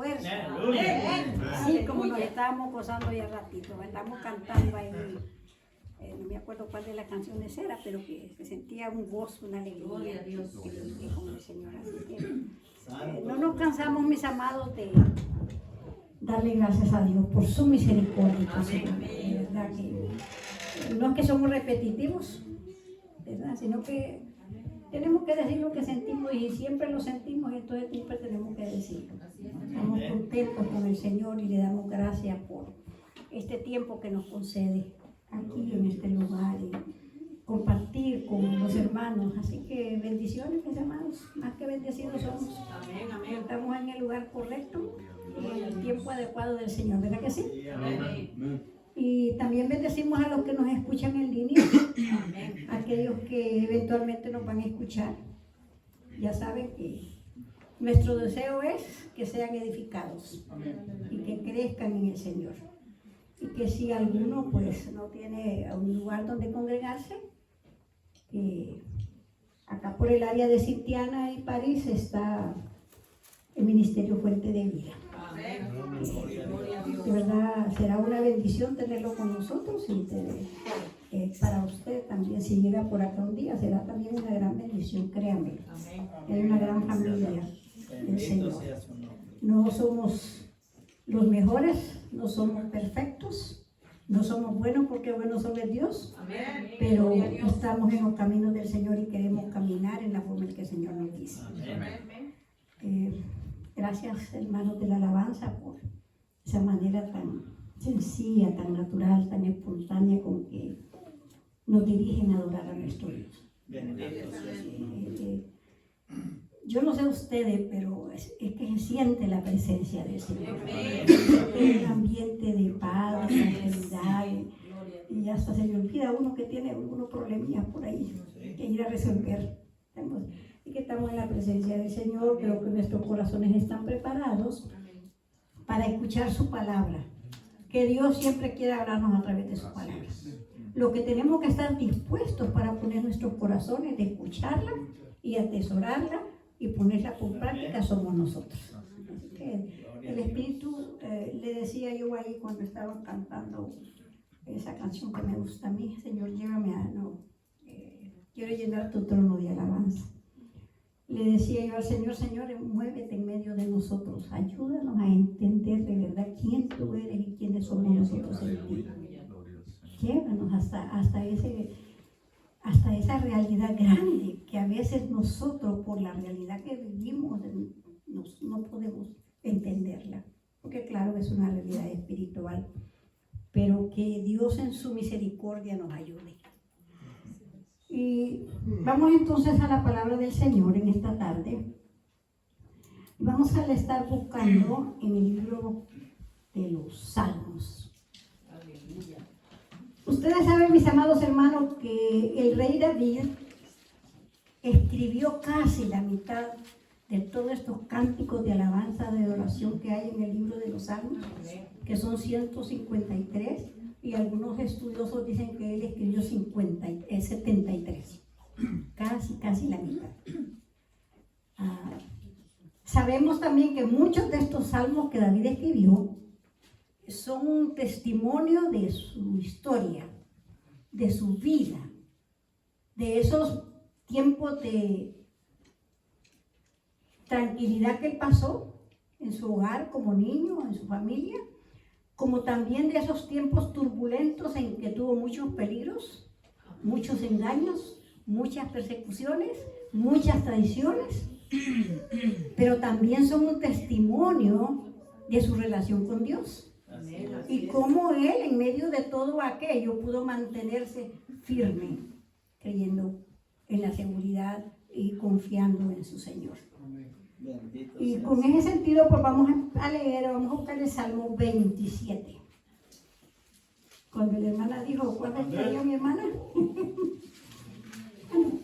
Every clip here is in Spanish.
fuerza. Aleluya. Así como nos estábamos gozando ya ratito, estamos cantando ahí. No me acuerdo cuál de las canciones era, pero que se sentía un gozo, una alegría. Gloria a Dios. Con el Señor. Así que no nos cansamos, mis amados, de darle gracias a Dios por su misericordia y por su amor. De verdad que no es que somos repetitivos, ¿verdad? Sino que tenemos que decir lo que sentimos y siempre lo sentimos, entonces siempre tenemos que decirlo. Estamos contentos con el Señor y le damos gracias por este tiempo que nos concede aquí en este lugar y compartir con los hermanos. Así que bendiciones, mis hermanos, más que bendecidos somos. Amén, amén. Estamos en el lugar correcto y en el tiempo adecuado del Señor, ¿verdad que sí? Amén. Y también bendecimos a los que nos escuchan en línea, Amén. aquellos que eventualmente nos van a escuchar. Ya saben que nuestro deseo es que sean edificados y que crezcan en el Señor. Y que si alguno pues no tiene un lugar donde congregarse, acá por el área de Cintiana y París está el Ministerio Fuente de Vida. Amén. Gloria a Dios. De verdad será una bendición tenerlo con nosotros y para usted también, si llega por acá un día, será también una gran bendición, créanme. Amén. Es una gran familia del Bendito Señor. sea su nombre. No somos los mejores, no somos perfectos, no somos buenos porque bueno solo es Dios, Amén. pero Gloria a Dios. estamos en los caminos del Señor y queremos caminar en la forma en que el Señor nos dice. Amén. Gracias, hermanos de la alabanza, por esa manera tan sencilla, tan natural, tan espontánea con que nos dirigen a adorar a nuestro Dios. Bendito sea su nombre. Yo no sé ustedes, pero es que se siente la presencia del Señor. Amén. Es un ambiente de paz, de tranquilidad, Gloria a y hasta se le olvida a uno que tiene algunos problemillas por ahí que ir a resolver. Y que estamos en la presencia del Señor, creo que nuestros corazones están preparados para escuchar su palabra. Que Dios siempre quiere hablarnos a través de su palabra. Lo que tenemos que estar dispuestos para poner nuestros corazones de escucharla y atesorarla y ponerla por práctica somos nosotros. Así que el Espíritu, le decía yo ahí cuando estaban cantando esa canción que me gusta a mí, Señor, llévame a, quiero llenar tu trono de alabanza. Le decía yo al Señor, Señor, muévete en medio de nosotros, ayúdanos a entender de verdad quién tú eres y quiénes somos nosotros en ti. Llévanos hasta esa realidad grande que a veces nosotros, por la realidad que vivimos, no podemos entenderla. Porque claro, es una realidad espiritual, pero que Dios en su misericordia nos ayude. Y vamos entonces a la palabra del Señor en esta tarde. Vamos a estar buscando en el libro de los Salmos. Aleluya. Ustedes saben, mis amados hermanos, que el rey David escribió casi la mitad de todos estos cánticos de alabanza, de adoración que hay en el libro de los Salmos, que son 153, y algunos estudiosos dicen que él escribió 73, casi la mitad. Sabemos también que muchos de estos salmos que David escribió son un testimonio de su historia, de su vida, de esos tiempos de tranquilidad que él pasó en su hogar como niño, en su familia, como también de esos tiempos turbulentos en que tuvo muchos peligros, muchos engaños, muchas persecuciones, muchas traiciones, pero también son un testimonio de su relación con Dios. Y cómo él, en medio de todo aquello, pudo mantenerse firme, creyendo en la seguridad y confiando en su Señor. Bendito Y sea con ese sentido, pues vamos a leer, vamos a buscar el Salmo 27. Cuando la hermana dijo, ¿cuál fue el que leyó mi hermana?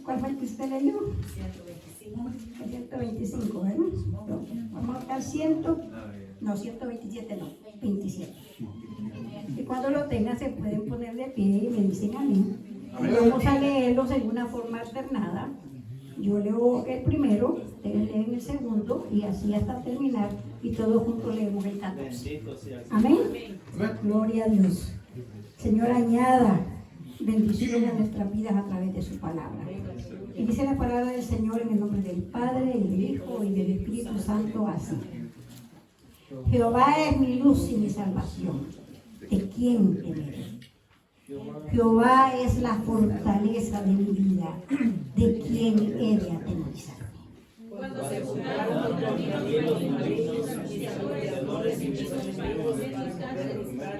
¿Cuál fue el que usted leyó? 125, ¿verdad? No, vamos a buscar 127 no, 27. Y cuando lo tengan se pueden poner de pie y me dicen a mí. Vamos a leerlos en una forma alternada. Yo leo el primero, ustedes leen el segundo y así hasta terminar y todos juntos leemos el 14. Bendito sea el Señor. Amén. Gloria a Dios. Señor, añada bendición a nuestras vidas a través de su palabra. Y dice la palabra del Señor en el nombre del Padre, y del Hijo, y del Espíritu Santo, así. Jehová es mi luz y mi salvación. ¿De quién temeré? Jehová es la fortaleza de mi vida. ¿De quién he de atemorizarme? Cuando se juntaron contra mí los malignos, mis aborrecedores y mis enemigos,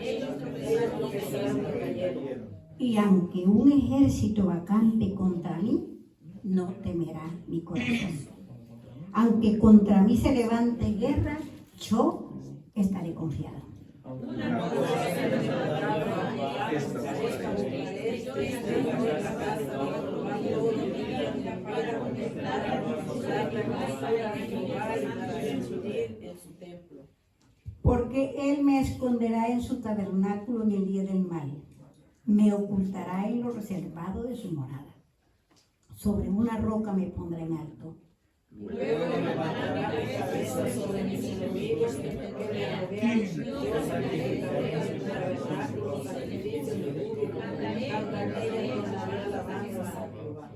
ellos tropezaron y cayeron. Y aunque un ejército acampe contra mí, no temerá mi corazón. Aunque contra mí se levante guerra, yo estaré confiado. Una cosa es el palabra, esta buscaré, yo estaré en la casa, probando para contemplar la hermosura de Jehová y para discutir en su templo. Porque él me esconderá en su tabernáculo en el día del mal. Me ocultará en lo reservado de su morada. Sobre una roca me pondrá en alto. Luego levantará mi cabeza sobre mis enemigos que me rodean. Yo sacrificaré a su tabernáculo, sacrificio de júbilo, cantaré y entonaré alabanza a Jehová.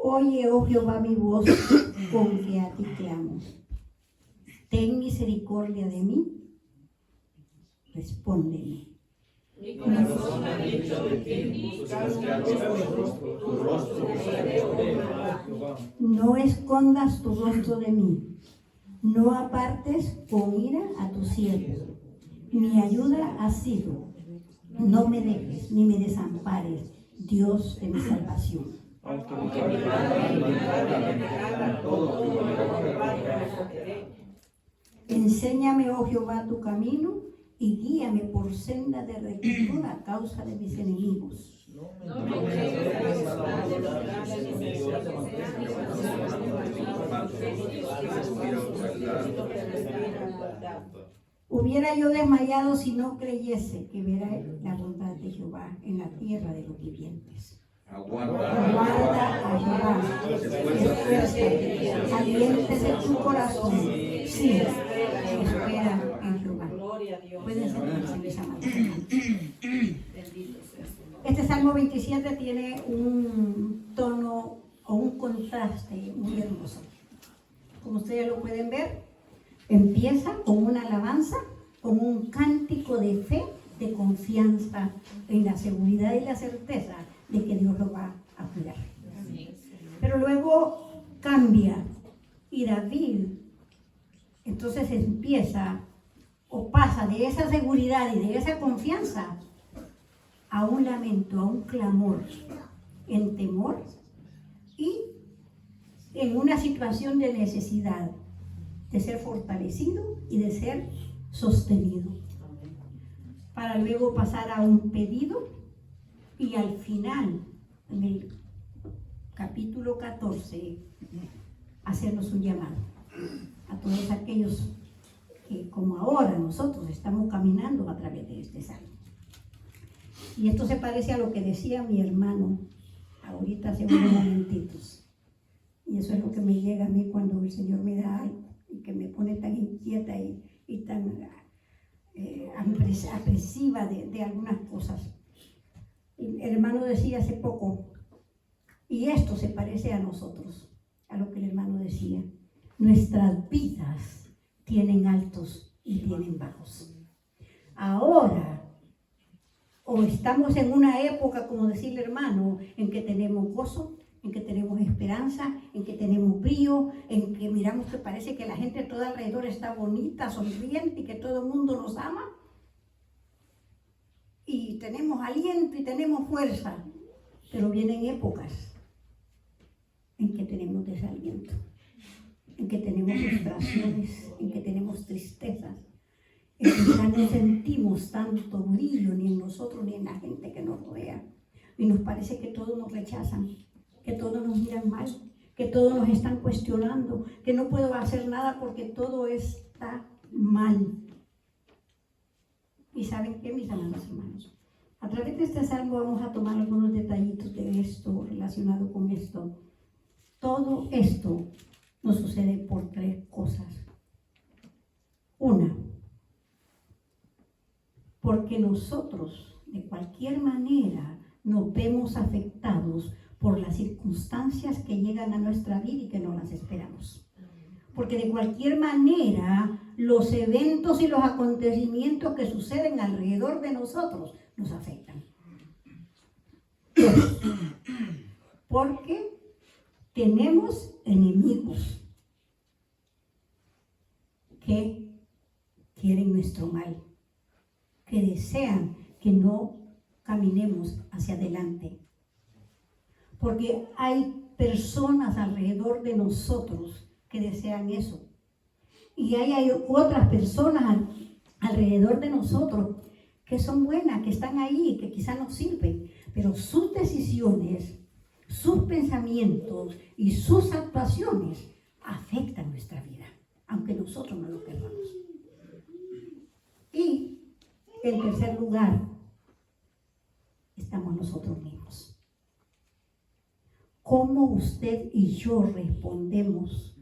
Oye, oh Jehová, mi voz con que a ti clamo. Ten misericordia de mí. Respóndeme. Mi corazón ha dicho de ti, buscaré tu rostro, buscaré, oh Jehová. No escondas tu rostro de mí. No apartes con ira a tu siervo. Mi ayuda ha sido. No me dejes ni me desampares, Dios de mi salvación. Aunque mi padre me haga todo lo me escogeré. Enséñame, oh Jehová, tu camino y guíame por senda de rectitud a causa de mis enemigos. No me entregues a la espada de los grandes enemigos, Hubiera yo desmayado si no creyese que verá la bondad de Jehová en la tierra de los vivientes. Aguarda a Jehová, esfuérzate, aliéntese tu corazón. Sí, espera en Jehová. Gloria a Dios. Pueden sentarse, mis amados. Bendito sea su nombre. Este Salmo 27 tiene un tono o un contraste muy hermoso. Como ustedes lo pueden ver, empieza con una alabanza, con un cántico de fe, de confianza en la seguridad y la certeza de que Dios lo va a cuidar. Pero luego cambia y David entonces empieza o pasa de esa seguridad y de esa confianza a un lamento, a un clamor en temor y en una situación de necesidad de ser fortalecido y de ser sostenido, para luego pasar a un pedido y al final, en el capítulo 14, hacernos un llamado a todos aquellos que, como ahora nosotros estamos caminando a través de este salmo. Y esto se parece a lo que decía mi hermano ahorita hace unos momentitos. Y eso es lo que me llega a mí cuando el Señor me da algo y que me pone tan inquieta y tan apresiva de algunas cosas. El hermano decía hace poco, y esto se parece a nosotros, a lo que el hermano decía. Nuestras vidas tienen altos y tienen bajos. Ahora, o estamos en una época, como decía el hermano, en que tenemos gozo, en que tenemos esperanza, en que tenemos brío, en que miramos que parece que la gente todo alrededor está bonita, sonriente y que todo el mundo nos ama. Y tenemos aliento y tenemos fuerza, pero vienen épocas en que tenemos desaliento, en que tenemos frustraciones, en que tenemos tristezas, en que ya no sentimos tanto brillo ni en nosotros ni en la gente que nos rodea. Y nos parece que todos nos rechazan, que todos nos miran mal, que todos nos están cuestionando, que no puedo hacer nada porque todo está mal. ¿Y saben qué, mis amados hermanos? A través de este salmo vamos a tomar algunos detallitos de esto, relacionado con esto. Todo esto nos sucede por 3 cosas. Una, porque nosotros de cualquier manera nos vemos afectados por las circunstancias que llegan a nuestra vida y que no las esperamos. Porque de cualquier manera los eventos y los acontecimientos que suceden alrededor de nosotros nos afectan. Porque tenemos enemigos que quieren nuestro mal, que desean que no caminemos hacia adelante. Porque hay personas alrededor de nosotros que desean eso. Y hay otras personas alrededor de nosotros que son buenas, que están ahí, que quizás nos sirven, pero sus decisiones, sus pensamientos y sus actuaciones afectan nuestra vida, aunque nosotros no lo queramos. Y en tercer lugar, estamos nosotros mismos. ¿Cómo usted y yo respondemos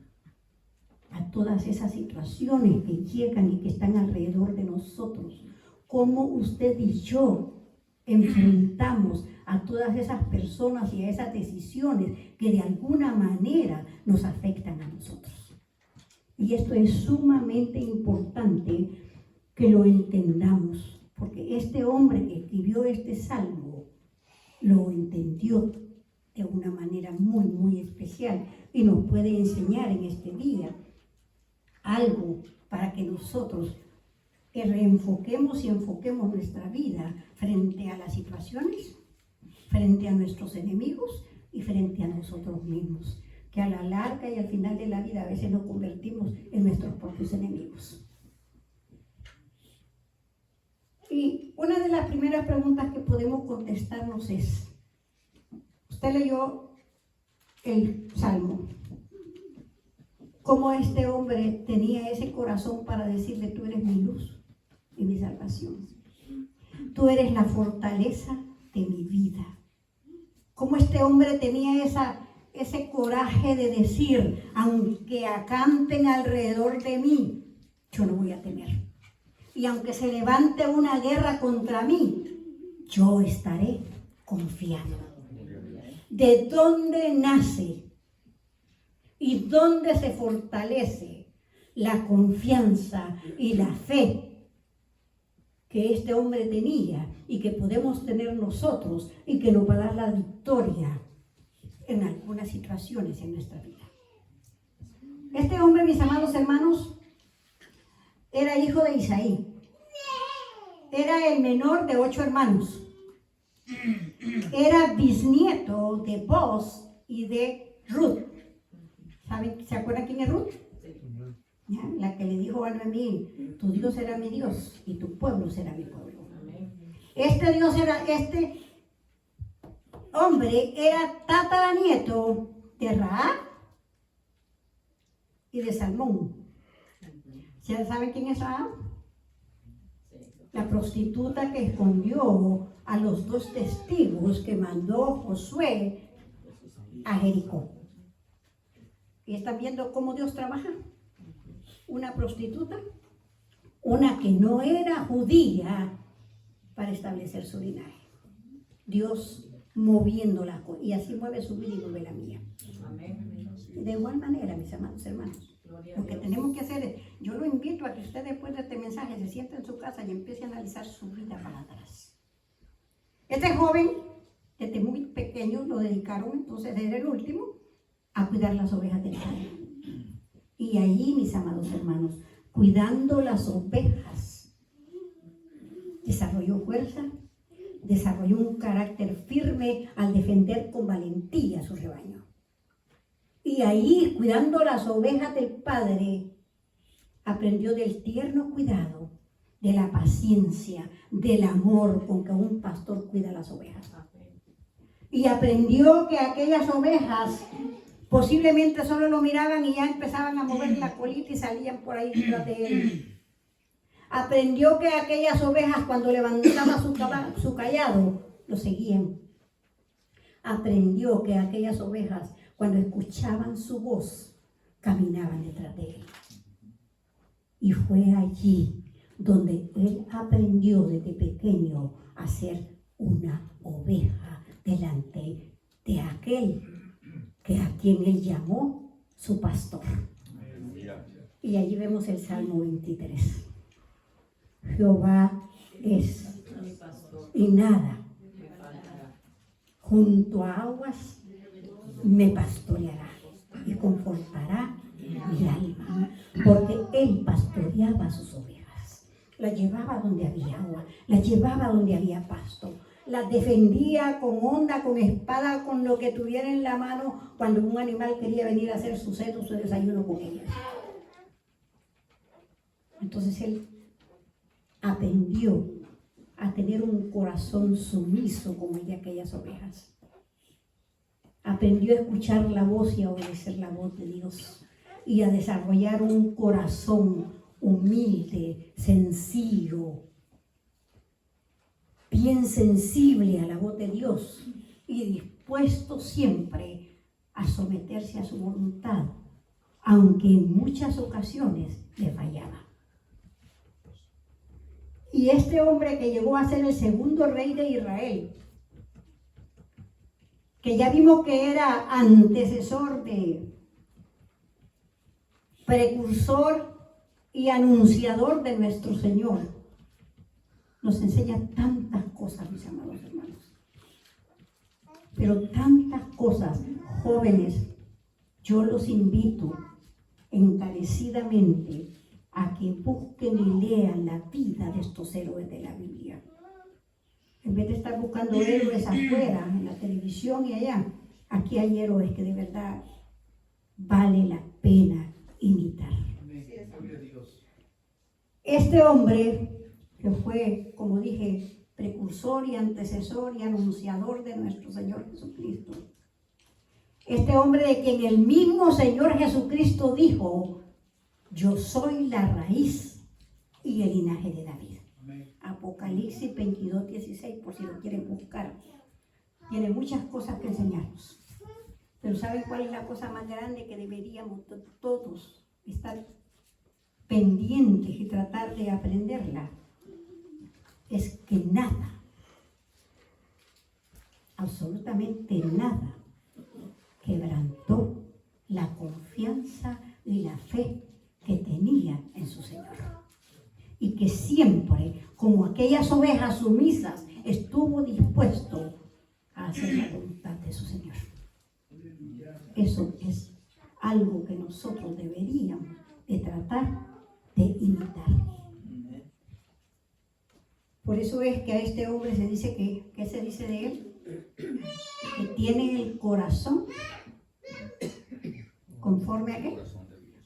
a todas esas situaciones que llegan y que están alrededor de nosotros? ¿Cómo usted y yo enfrentamos a todas esas personas y a esas decisiones que de alguna manera nos afectan a nosotros? Y esto es sumamente importante que lo entendamos, porque este hombre que escribió este salmo lo entendió de una manera muy, muy especial y nos puede enseñar en este día algo para que nosotros reenfoquemos y enfoquemos nuestra vida frente a las situaciones, frente a nuestros enemigos y frente a nosotros mismos, que a la larga y al final de la vida a veces nos convertimos en nuestros propios enemigos. Y una de las primeras preguntas que podemos contestarnos es, usted leyó el Salmo, cómo este hombre tenía ese corazón para decirle, tú eres mi luz y mi salvación, tú eres la fortaleza de mi vida. Cómo este hombre tenía ese coraje de decir, aunque acampen alrededor de mí, yo no voy a temer. Y aunque se levante una guerra contra mí, yo estaré confiado. ¿De dónde nace y dónde se fortalece la confianza y la fe que este hombre tenía y que podemos tener nosotros y que nos va a dar la victoria en algunas situaciones en nuestra vida? Este hombre, mis amados hermanos, era hijo de Isaí. Era el menor de 8 hermanos. Era bisnieto de Boaz y de Ruth. ¿Saben? ¿Se acuerdan quién es Ruth? ¿Ya? La que le dijo a Noemí, tu Dios será mi Dios y tu pueblo será mi pueblo. Este hombre era tataranieto de Rahab y de Salmón. ¿Saben quién es Rahab? La prostituta que escondió a los 2 testigos que mandó Josué a Jericó. ¿Y están viendo cómo Dios trabaja? Una prostituta, una que no era judía, para establecer su linaje. Dios moviéndola, y así mueve su vida y mueve la mía. De igual manera, mis amados hermanos, lo que tenemos que hacer es, yo lo invito a que usted después de este mensaje se siente en su casa y empiece a analizar su vida para atrás. Este joven, desde muy pequeño, lo dedicaron entonces desde el último a cuidar las ovejas del padre. Y allí, mis amados hermanos, cuidando las ovejas, desarrolló fuerza, desarrolló un carácter firme al defender con valentía su rebaño. Y ahí, cuidando las ovejas del Padre, aprendió del tierno cuidado, de la paciencia, del amor con que un pastor cuida las ovejas. Y aprendió que aquellas ovejas posiblemente solo lo miraban y ya empezaban a mover la colita y salían por ahí detrás de él. Aprendió que aquellas ovejas, cuando levantaba su cayado, lo seguían. Aprendió que aquellas ovejas, cuando escuchaban su voz, caminaban detrás de él. Y fue allí donde él aprendió desde pequeño a ser una oveja delante de aquel que a quien él llamó su pastor. Y allí vemos el Salmo 23. Jehová es y nada. Junto a aguas me pastoreará y confortará mi alma, porque él pastoreaba sus ovejas, las llevaba donde había agua, las llevaba donde había pasto, las defendía con honda, con espada, con lo que tuviera en la mano cuando un animal quería venir a hacer su ceno, su desayuno con ellas. Entonces él aprendió a tener un corazón sumiso como el de aquellas ovejas. Aprendió a escuchar la voz y a obedecer la voz de Dios y a desarrollar un corazón humilde, sencillo, bien sensible a la voz de Dios y dispuesto siempre a someterse a su voluntad, aunque en muchas ocasiones le fallaba. Y este hombre que llegó a ser el segundo rey de Israel, que ya vimos que era antecesor precursor y anunciador de nuestro Señor, nos enseña tantas cosas, mis amados hermanos. Pero tantas cosas, jóvenes, yo los invito encarecidamente a que busquen y lean la vida de estos héroes de la Biblia. En vez de estar buscando héroes afuera, en la televisión y allá, aquí hay héroes que de verdad vale la pena imitar. Este hombre, que fue, como dije, precursor y antecesor y anunciador de nuestro Señor Jesucristo. Este hombre de quien el mismo Señor Jesucristo dijo: yo soy la raíz y el linaje de David. Amén. Apocalipsis 22:16, por si lo quieren buscar. Tiene muchas cosas que enseñarnos. Pero ¿saben cuál es la cosa más grande que deberíamos todos estar pendientes y tratar de aprenderla? Es que nada, absolutamente nada, quebrantó la confianza y la fe que tenía en su Señor. Y que siempre, como aquellas ovejas sumisas, estuvo dispuesto a hacer la voluntad de su Señor. Eso es algo que nosotros deberíamos de tratar de imitar. Por eso es que a este hombre se dice que, ¿qué se dice de él? Que tiene el corazón conforme a qué?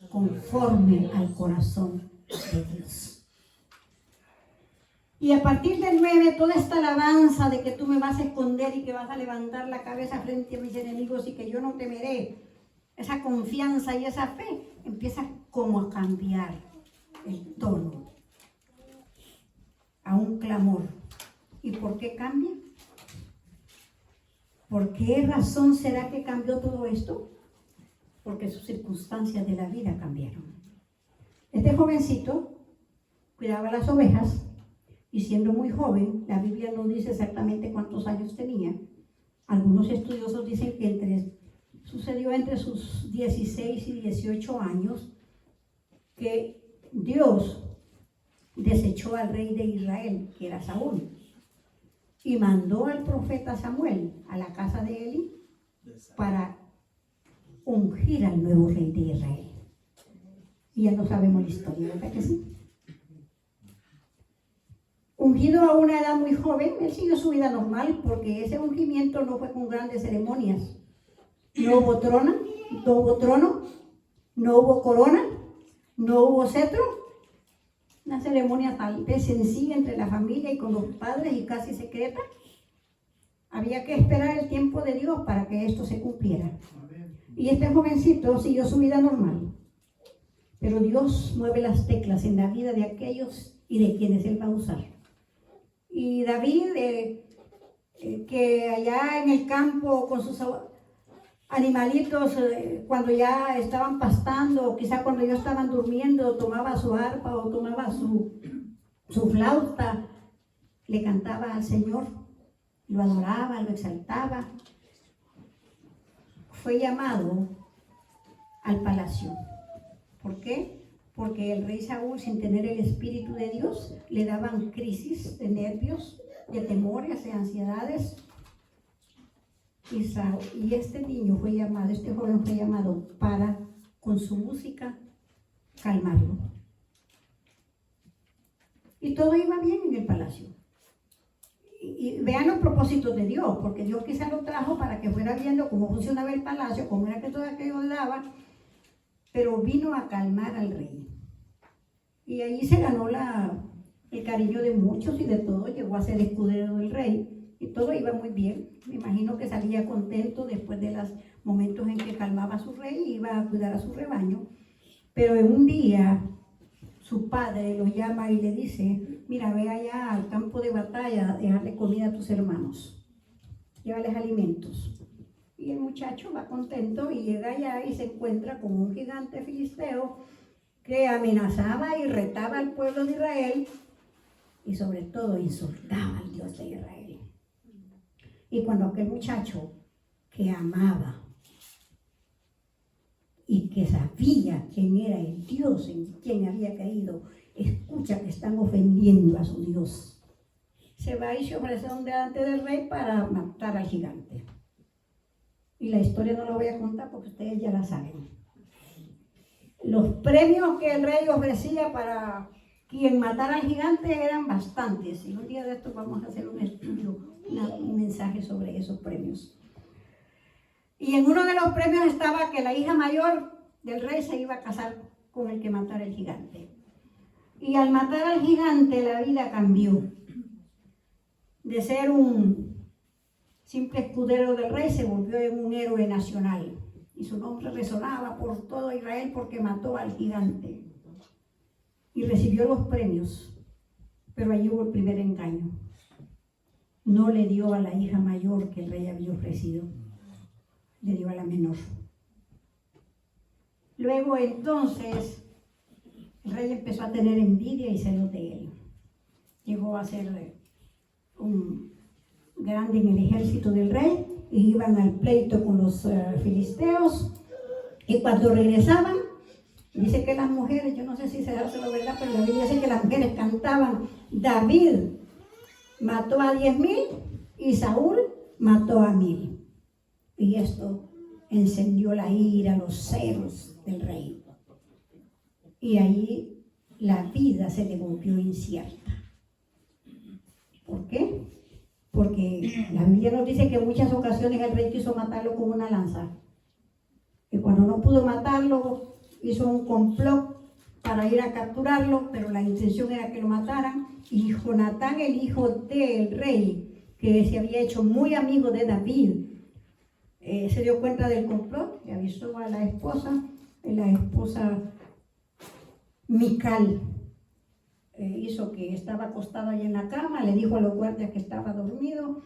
Conforme al corazón de Dios. Y a partir del 9, toda esta alabanza de que tú me vas a esconder y que vas a levantar la cabeza frente a mis enemigos y que yo no temeré, esa confianza y esa fe empieza como a cambiar el tono a un clamor. ¿Y por qué cambia? ¿Por qué razón será que cambió todo esto? Porque sus circunstancias de la vida cambiaron. Este jovencito cuidaba las ovejas y siendo muy joven, la Biblia no dice exactamente cuántos años tenía. Algunos estudiosos dicen que sucedió entre sus 16 y 18 años que Dios desechó al rey de Israel, que era Saúl, y mandó al profeta Samuel a la casa de Eli para ungir al nuevo rey de Israel. Y ya no sabemos la historia, ¿verdad que sí? Ungido a una edad muy joven, él siguió su vida normal porque ese ungimiento no fue con grandes ceremonias. No hubo trono, no hubo corona, no hubo cetro. Una ceremonia tal vez sencilla entre la familia y con los padres y casi secreta. Había que esperar el tiempo de Dios para que esto se cumpliera. Y este jovencito siguió su vida normal. Pero Dios mueve las teclas en la vida de aquellos y de quienes Él va a usar. Y David, que allá en el campo con sus animalitos cuando ya estaban pastando, o quizá cuando ya estaban durmiendo, tomaba su arpa o tomaba su flauta, le cantaba al Señor, lo adoraba, lo exaltaba. Fue llamado al palacio. ¿Por qué? Porque el rey Saúl, sin tener el Espíritu de Dios, le daban crisis de nervios, de temores, de ansiedades. Y este niño fue llamado, este joven fue llamado para, con su música, calmarlo. Y todo iba bien en el palacio. Y vean los propósitos de Dios, porque Dios quizá lo trajo para que fuera viendo cómo funcionaba el palacio, cómo era que todo aquello le daba, pero vino a calmar al rey. Y ahí se ganó el cariño de muchos y de todos, llegó a ser escudero del rey. Y todo iba muy bien. Me imagino que salía contento después de los momentos en que calmaba a su rey y iba a cuidar a su rebaño. Pero en un día su padre lo llama y le dice: mira, ve allá al campo de batalla a dejarle comida a tus hermanos. Llévales alimentos. Y el muchacho va contento y llega allá y se encuentra con un gigante filisteo que amenazaba y retaba al pueblo de Israel y sobre todo insultaba al Dios de Israel. Y cuando aquel muchacho que amaba y que sabía quién era el Dios en quien había caído, escucha que están ofendiendo a su Dios, se va y se ofrece delante del rey para matar al gigante. Y la historia no la voy a contar porque ustedes ya la saben. Los premios que el rey ofrecía para quien matara al gigante eran bastantes. Y un día de estos vamos a hacer un estudio, un mensaje sobre esos premios. Y en uno de los premios estaba que la hija mayor del rey se iba a casar con el que matara al gigante. Y al matar al gigante la vida cambió. De ser un simple escudero del rey se volvió en un héroe nacional. Y su nombre resonaba por todo Israel porque mató al gigante. Y recibió los premios. Pero allí hubo el primer engaño. No le dio a la hija mayor que el rey había ofrecido. Le dio a la menor. Luego entonces el rey empezó a tener envidia y celos de él. Llegó a ser un grande en el ejército del rey y iban al pleito con los filisteos. Y cuando regresaban, dice que las mujeres, yo no sé si se hace la verdad, pero la Biblia dice que las mujeres cantaban: David mató a 10,000 y Saúl mató a 1,000. Y esto encendió la ira, los celos del rey. Y ahí la vida se le volvió incierta. ¿Por qué? Porque la Biblia nos dice que en muchas ocasiones el rey quiso matarlo con una lanza. Y cuando no pudo matarlo, hizo un complot para ir a capturarlo, pero la intención era que lo mataran. Y Jonatán, el hijo del rey, que se había hecho muy amigo de David, se dio cuenta del complot y avisó a la esposa Mical. Hizo que estaba acostado ahí en la cama, le dijo a los guardias que estaba dormido,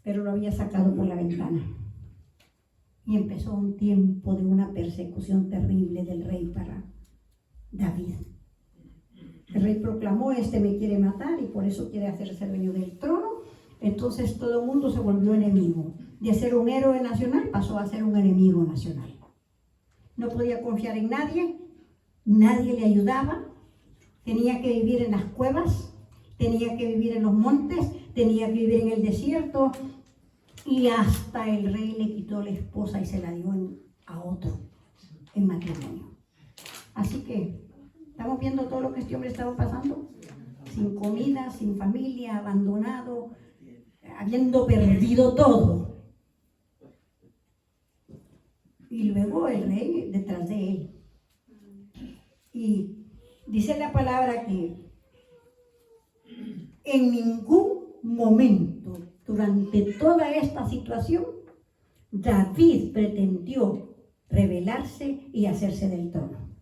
pero lo había sacado por la ventana. Y empezó un tiempo de una persecución terrible del rey para David. El rey proclamó: este me quiere matar y por eso quiere hacerse dueño del trono. Entonces todo el mundo se volvió enemigo. De ser un héroe nacional pasó a ser un enemigo nacional. No podía confiar en nadie, nadie le ayudaba. Tenía que vivir en las cuevas, tenía que vivir en los montes, tenía que vivir en el desierto. Y hasta el rey le quitó la esposa y se la dio a otro en matrimonio. Así que estamos viendo todo lo que este hombre estaba pasando. Sin comida, sin familia, abandonado, habiendo perdido todo. Y luego el rey detrás de él. Y dice la palabra que en ningún momento durante toda esta situación David pretendió rebelarse y hacerse del trono,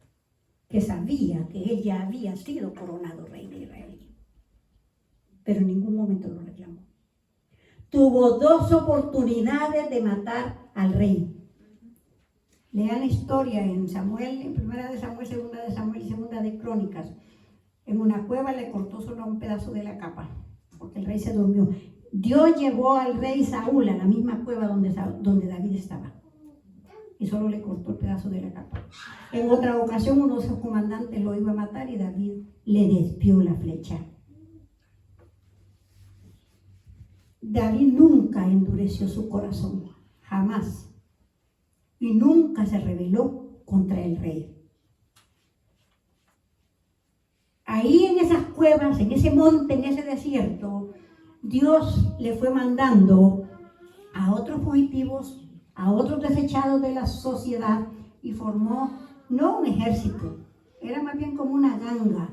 que sabía que él ya había sido coronado rey de Israel, pero en ningún momento lo reclamó. Tuvo 2 oportunidades de matar al rey, Lean la historia en Samuel, en Primera de Samuel, Segunda de Samuel y Segunda de Crónicas. En una cueva le cortó solo un pedazo de la capa, porque el rey se durmió. Dios llevó al rey Saúl a la misma cueva donde David estaba. Y solo le cortó el pedazo de la capa. En otra ocasión, uno de sus comandantes lo iba a matar y David le desvió la flecha. David nunca endureció su corazón, jamás. Y nunca se rebeló contra el rey. Ahí en esas cuevas, en ese monte, en ese desierto, Dios le fue mandando a otros fugitivos, a otros desechados de la sociedad y formó no un ejército, era más bien como una ganga.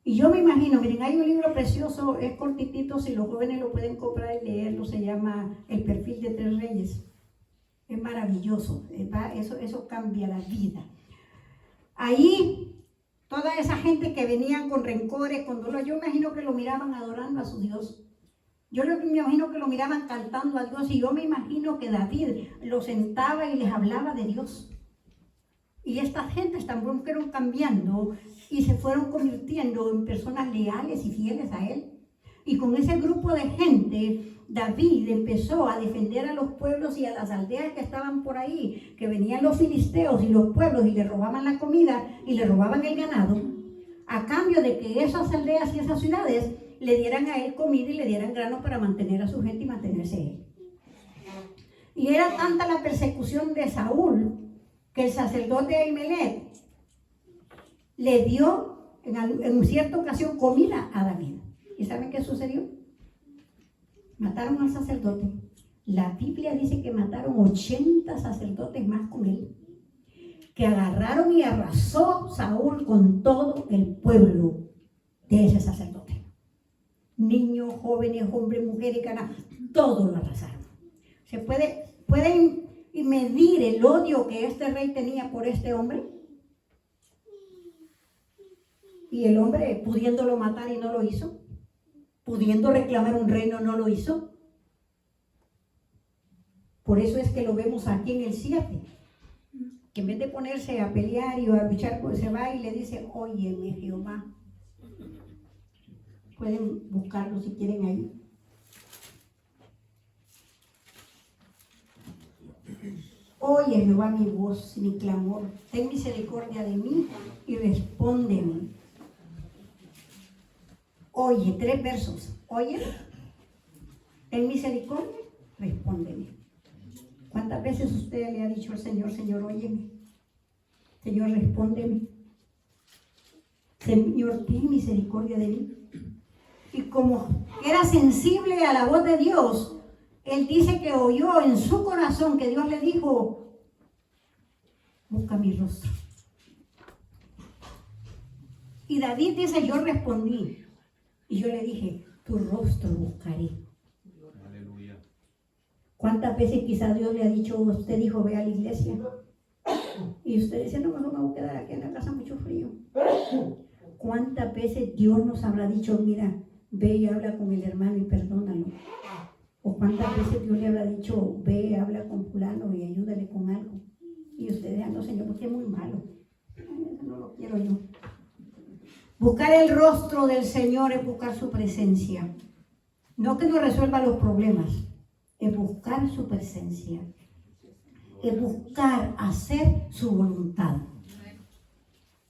Y yo me imagino, miren, hay un libro precioso, es cortitito, si los jóvenes lo pueden comprar y leerlo, se llama El perfil de 3 reyes. Es maravilloso, eso cambia la vida. Ahí, toda esa gente que venían con rencores, con dolor, yo me imagino que lo miraban adorando a su Dios. Yo me imagino que lo miraban cantando a Dios y yo me imagino que David los sentaba y les hablaba de Dios. Y estas gentes también fueron cambiando y se fueron convirtiendo en personas leales y fieles a él. Y con ese grupo de gente, David empezó a defender a los pueblos y a las aldeas que estaban por ahí, que venían los filisteos y los pueblos y le robaban la comida y le robaban el ganado, a cambio de que esas aldeas y esas ciudades le dieran a él comida y le dieran grano para mantener a su gente y mantenerse él. Y era tanta la persecución de Saúl que el sacerdote Ahimelech le dio en cierta ocasión comida a David. ¿Y saben qué sucedió? Mataron al sacerdote. La Biblia dice que mataron 80 sacerdotes más con él, que agarraron y arrasó Saúl con todo el pueblo de ese sacerdote. Niños, jóvenes, hombres, mujeres, ganado, todos lo arrasaron. ¿Pueden medir el odio que este rey tenía por este hombre? Y el hombre, pudiéndolo matar y no lo hizo, pudiendo reclamar un reino, no lo hizo. Por eso es que lo vemos aquí en el 7, que en vez de ponerse a pelear y a luchar, pues se va y le dice: óyeme, Jehová. Pueden buscarlo si quieren ahí. Oye, Jehová, mi voz, mi clamor, ten misericordia de mí y respóndeme. Oye, 3 versos. Oye, ten misericordia, respóndeme. ¿Cuántas veces usted le ha dicho al Señor: Señor, óyeme? Señor, respóndeme. Señor, ten misericordia de mí. Y como era sensible a la voz de Dios, él dice que oyó en su corazón que Dios le dijo: busca mi rostro. Y David dice: yo respondí. Y yo le dije: tu rostro buscaré. Aleluya. ¿Cuántas veces quizás Dios le ha dicho: usted dijo, ve a la iglesia? Y usted dice: no, mejor me voy a quedar aquí en la casa, mucho frío. ¿Cuántas veces Dios nos habrá dicho: mira, ve y habla con el hermano y perdónalo? ¿O cuántas veces Dios le habrá dicho: ve, habla con fulano y ayúdale con algo? Y usted dice: no, Señor, porque es muy malo. Eso no lo quiero yo. Buscar el rostro del Señor es buscar su presencia. No que nos resuelva los problemas, es buscar su presencia. Es buscar hacer su voluntad.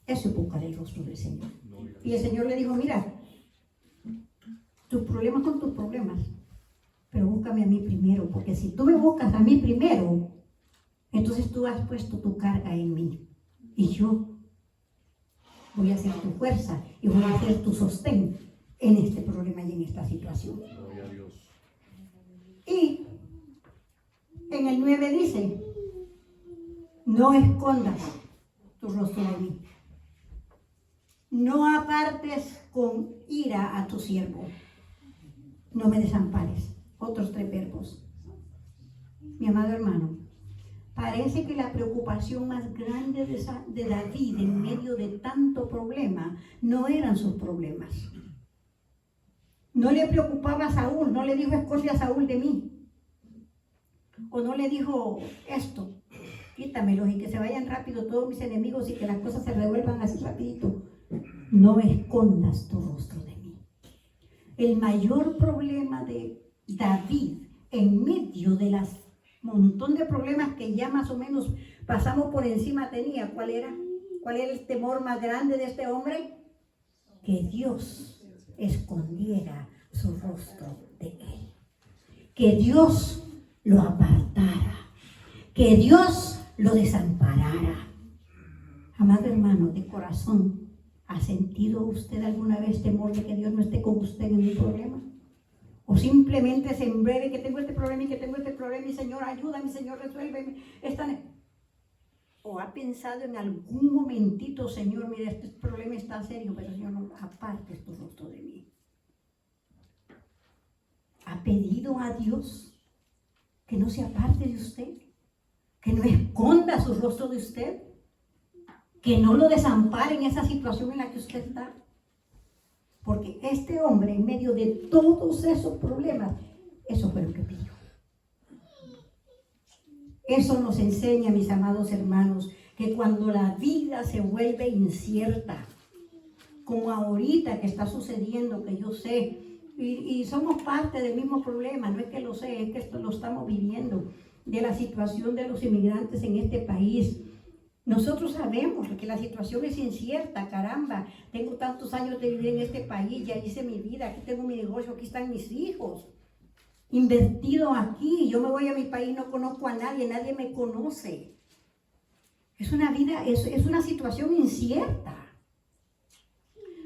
Eso es buscar el rostro del Señor. Y el Señor le dijo: mira, tus problemas son tus problemas, pero búscame a mí primero, porque si tú me buscas a mí primero, entonces tú has puesto tu carga en mí. Y yo voy a ser tu fuerza y voy a ser tu sostén en este problema y en esta situación. Gloria a Dios. Y en el 9 dice: no escondas tu rostro de mí. No apartes con ira a tu siervo. No me desampares. Otros 3 verbos. Mi amado hermano, parece que la preocupación más grande de David en medio de tanto problema no eran sus problemas. No le preocupaba a Saúl, no le dijo: esconde a Saúl de mí. O no le dijo esto, quítamelos y que se vayan rápido todos mis enemigos y que las cosas se revuelvan así rapidito. No escondas tu rostro de mí. El mayor problema de David, en medio de las montón de problemas que ya más o menos pasamos por encima, tenía, ¿cuál era? ¿Cuál era el temor más grande de este hombre? Que Dios escondiera su rostro de él. Que Dios lo apartara. Que Dios lo desamparara. Amado hermano, de corazón, ¿ha sentido usted alguna vez temor de que Dios no esté con usted en un problema? O simplemente se embreve que tengo este problema y que tengo este problema y Señor, ayúdame, Señor, resuélveme. O ha pensado en algún momentito, Señor, mira, este problema está serio, pero Señor, no apartes tu rostro de mí. ¿Ha pedido a Dios que no se aparte de usted? ¿Que no esconda su rostro de usted? ¿Que no lo desampare en esa situación en la que usted está? Porque este hombre, en medio de todos esos problemas, eso fue lo que pidió. Eso nos enseña, mis amados hermanos, que cuando la vida se vuelve incierta, como ahorita que está sucediendo, que yo sé, y somos parte del mismo problema, no es que lo sé, es que esto lo estamos viviendo, de la situación de los inmigrantes en este país. Nosotros sabemos que la situación es incierta, caramba, tengo tantos años de vivir en este país, ya hice mi vida, aquí tengo mi negocio, aquí están mis hijos, invertido aquí, yo me voy a mi país, no conozco a nadie, nadie me conoce. Es una vida, es una situación incierta.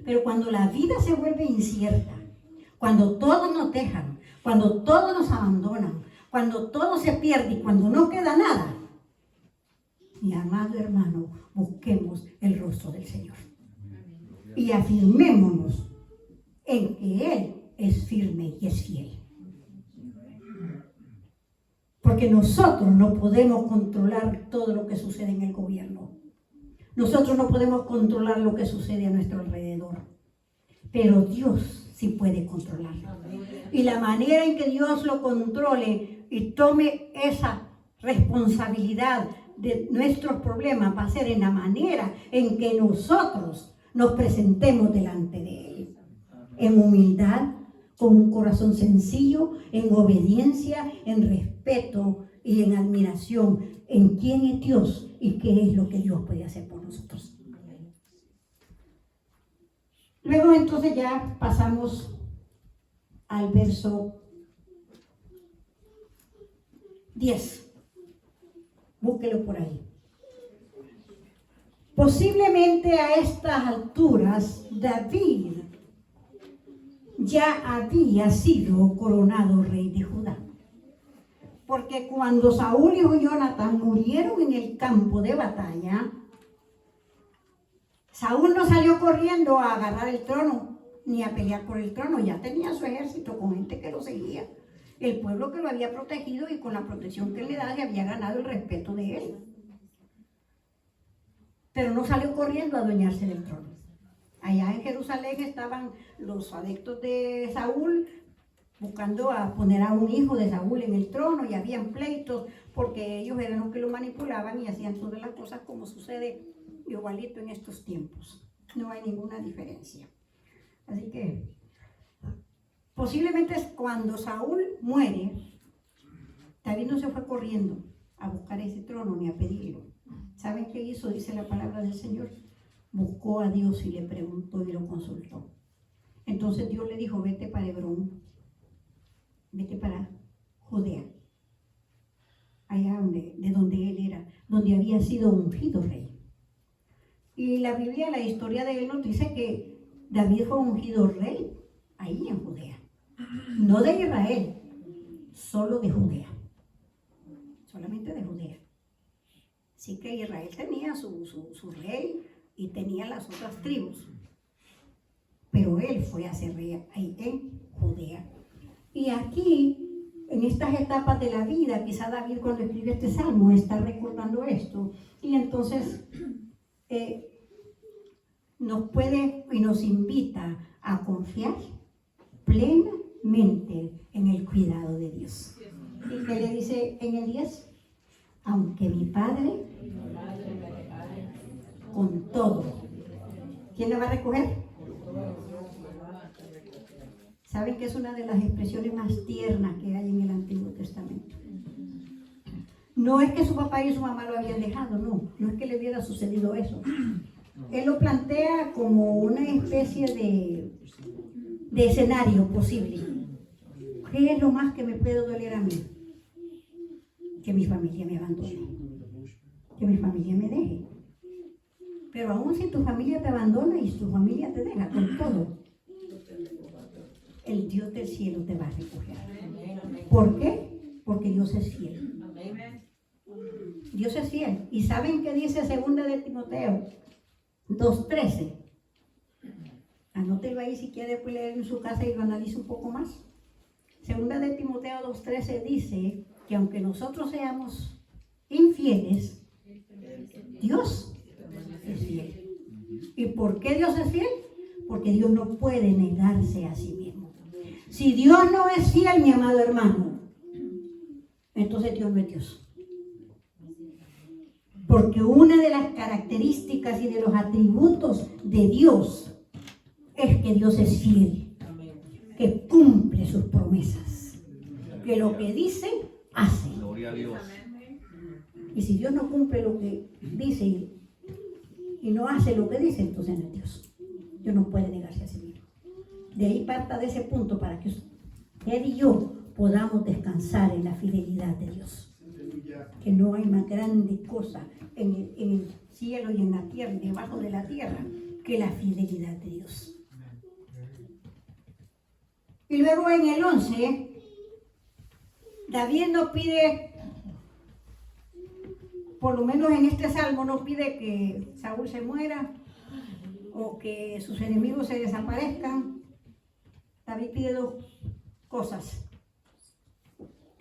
Pero cuando la vida se vuelve incierta, cuando todos nos dejan, cuando todos nos abandonan, cuando todo se pierde y cuando no queda nada, mi amado hermano, busquemos el rostro del Señor. Y afirmémonos en que Él es firme y es fiel. Porque nosotros no podemos controlar todo lo que sucede en el gobierno. Nosotros no podemos controlar lo que sucede a nuestro alrededor. Pero Dios sí puede controlarlo. Y la manera en que Dios lo controle y tome esa responsabilidad de nuestros problemas va a ser en la manera en que nosotros nos presentemos delante de Él. En humildad, con un corazón sencillo, en obediencia, en respeto y en admiración en quién es Dios y qué es lo que Dios puede hacer por nosotros. Luego entonces ya pasamos al verso 10. Búsquelo por ahí. Posiblemente a estas alturas David ya había sido coronado rey de Judá. Porque cuando Saúl y Jonatán murieron en el campo de batalla, Saúl no salió corriendo a agarrar el trono, ni a pelear por el trono. Ya tenía su ejército con gente que lo seguía. El pueblo que lo había protegido y con la protección que él le daba, le había ganado el respeto de él. Pero no salió corriendo a adueñarse del trono. Allá en Jerusalén estaban los adeptos de Saúl buscando a poner a un hijo de Saúl en el trono y habían pleitos porque ellos eran los que lo manipulaban y hacían todas las cosas como sucede igualito en estos tiempos. No hay ninguna diferencia. Así que posiblemente cuando Saúl muere, David no se fue corriendo a buscar ese trono ni a pedirlo. ¿Saben qué hizo? Dice la palabra del Señor. Buscó a Dios y le preguntó y lo consultó. Entonces Dios le dijo, vete para Hebrón, vete para Judea, allá de donde él era, donde había sido ungido rey. Y la Biblia, la historia de él nos dice que David fue ungido rey ahí en Judea. No de Israel, solo de Judea. Solamente de Judea. Así que Israel tenía su rey y tenía las otras tribus. Pero él fue a ser rey ahí en Judea. Y aquí, en estas etapas de la vida, quizá David cuando escribe este salmo está recordando esto. Y entonces nos puede y nos invita a confiar plenamente en el cuidado de Dios. ¿Y qué le dice en el 10? aunque mi padre, con todo. ¿Quién la va a recoger? ¿Saben que es una de las expresiones más tiernas que hay en el Antiguo Testamento? No es que su papá y su mamá lo habían dejado, no es que le hubiera sucedido eso. Él lo plantea como una especie de escenario posible. ¿Qué es lo más que me puede doler a mí? Que mi familia me abandone, que mi familia me deje. Pero aún si tu familia te abandona y tu familia te deja con todo, el Dios del cielo te va a recoger. ¿Por qué? Porque Dios es fiel. Dios es fiel. ¿Y saben qué dice 2 de Timoteo 2:13? Anótelo ahí si quiere leer en su casa y lo analice un poco más. 2 de Timoteo 2:13 dice que aunque nosotros seamos infieles, Dios es fiel. ¿Y por qué Dios es fiel? Porque Dios no puede negarse a sí mismo. Si Dios no es fiel, mi amado hermano, entonces Dios no es Dios. Porque una de las características y de los atributos de Dios es que Dios es fiel, que cumple sus promesas, que lo que dice, hace. Gloria a Dios. Y si Dios no cumple lo que dice y no hace lo que dice, entonces no es Dios. Dios no puede negarse a sí mismo. De ahí parta de ese punto para que usted y yo podamos descansar en la fidelidad de Dios. Que no hay más grande cosa en el cielo y en la tierra y debajo de la tierra que la fidelidad de Dios. Y luego en el 11, David no pide, por lo menos en este salmo, no pide que Saúl se muera o que sus enemigos se desaparezcan. David pide 2 cosas.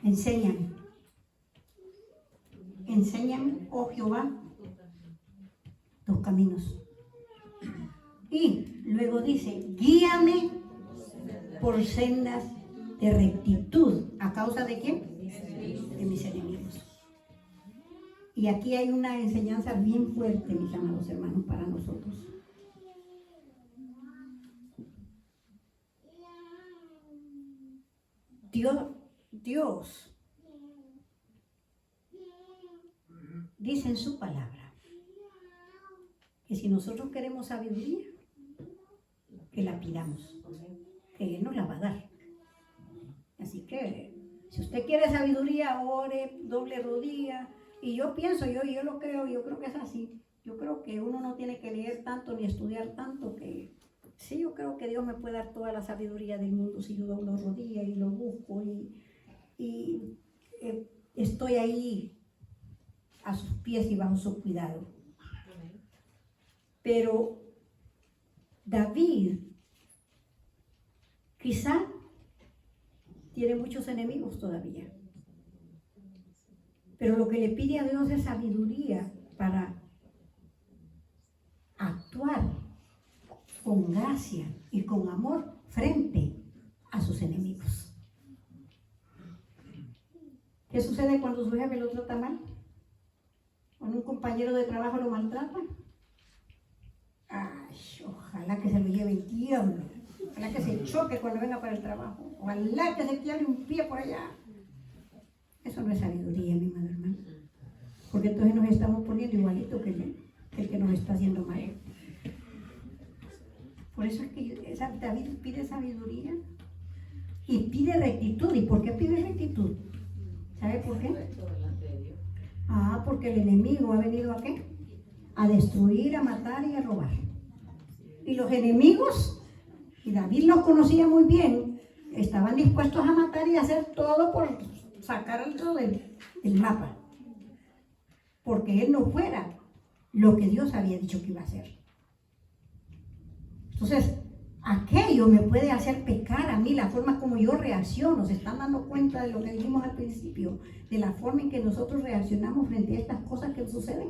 Enséñame, oh Jehová, tus caminos. Y luego dice, guíame por sendas de rectitud. ¿A causa de quién? De mis enemigos. Y aquí hay una enseñanza bien fuerte, mis amados hermanos, para nosotros. Dios dice en su palabra que si nosotros queremos sabiduría, que la pidamos, que Él nos la va a dar. Así que si usted quiere sabiduría, ore, doble rodilla. Y yo pienso, yo lo creo, yo creo que es así. Yo creo que uno no tiene que leer tanto ni estudiar tanto, que sí, yo creo que Dios me puede dar toda la sabiduría del mundo si yo doblo rodilla y lo busco y estoy ahí a sus pies y bajo su cuidado. Pero David quizá tiene muchos enemigos todavía, pero lo que le pide a Dios es sabiduría para actuar con gracia y con amor frente a sus enemigos. ¿Qué sucede cuando su jefe lo trata mal? Cuando un compañero de trabajo lo maltrata. Ay, ojalá que se lo lleve el diablo. Ojalá que se choque cuando venga para el trabajo. Ojalá que se quiebre un pie por allá. Eso no es sabiduría, mi madre hermana. Porque entonces nos estamos poniendo igualito que el que nos está haciendo mal. Por eso es que David pide sabiduría y pide rectitud. ¿Y por qué pide rectitud? ¿Sabe por qué? Porque el enemigo ha venido ¿a qué? A destruir, a matar y a robar. Y los enemigos, y David los conocía muy bien, estaban dispuestos a matar y a hacer todo por sacarlo del mapa. Porque él no fuera lo que Dios había dicho que iba a hacer. Entonces, aquello me puede hacer pecar a mí, la forma como yo reacciono. ¿Se están dando cuenta de lo que dijimos al principio? De la forma en que nosotros reaccionamos frente a estas cosas que suceden.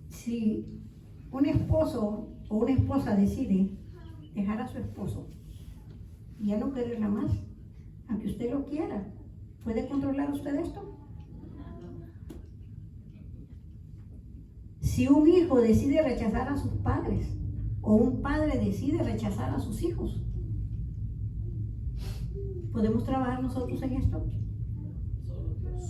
Si un esposo o una esposa decide dejar a su esposo y ya no quererla más, aunque usted lo quiera. ¿Puede controlar usted esto? Si un hijo decide rechazar a sus padres o un padre decide rechazar a sus hijos, ¿podemos trabajar nosotros en esto?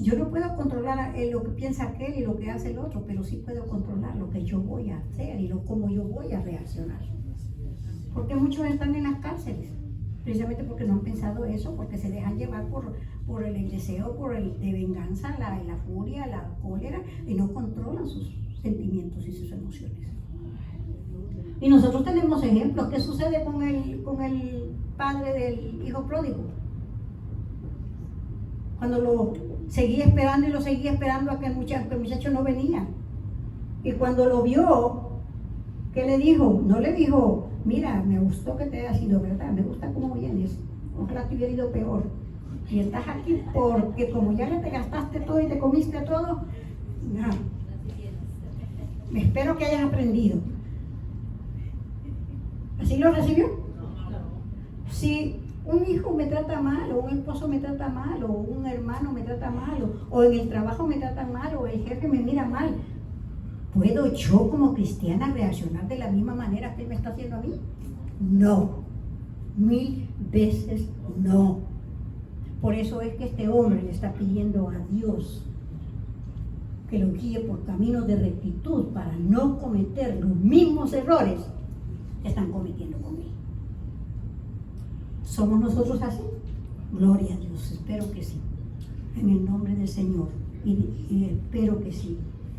Yo no puedo controlar lo que piensa aquel y lo que hace el otro, pero sí puedo controlar lo que yo voy a hacer y cómo yo voy a reaccionar. Porque muchos están en las cárceles, precisamente porque no han pensado eso, porque se dejan llevar por el deseo, de venganza, la furia, la cólera, y no controlan sus sentimientos y sus emociones. Y nosotros tenemos ejemplos. ¿Qué sucede con el padre del hijo pródigo? Cuando lo seguía esperando y lo seguía esperando a que el muchacho no venía. Y cuando lo vio, ¿qué le dijo? No le dijo, mira, me gustó que te hayas ido, ¿verdad? Me gusta cómo vienes. Ojalá te hubiera ido peor. Y estás aquí porque como ya te gastaste todo y te comiste todo, no. Espero que hayas aprendido. ¿Así lo recibió? Si un hijo me trata mal, o un esposo me trata mal, o un hermano me trata mal, o en el trabajo me trata mal, o el jefe me mira mal, ¿puedo yo como cristiana reaccionar de la misma manera que él me está haciendo a mí? No, 1000 veces no. Por eso es que este hombre le está pidiendo a Dios que lo guíe por caminos de rectitud para no cometer los mismos errores que están cometiendo con él. ¿Somos nosotros así? Gloria a Dios, espero que sí. En el nombre del Señor. Y espero que sí.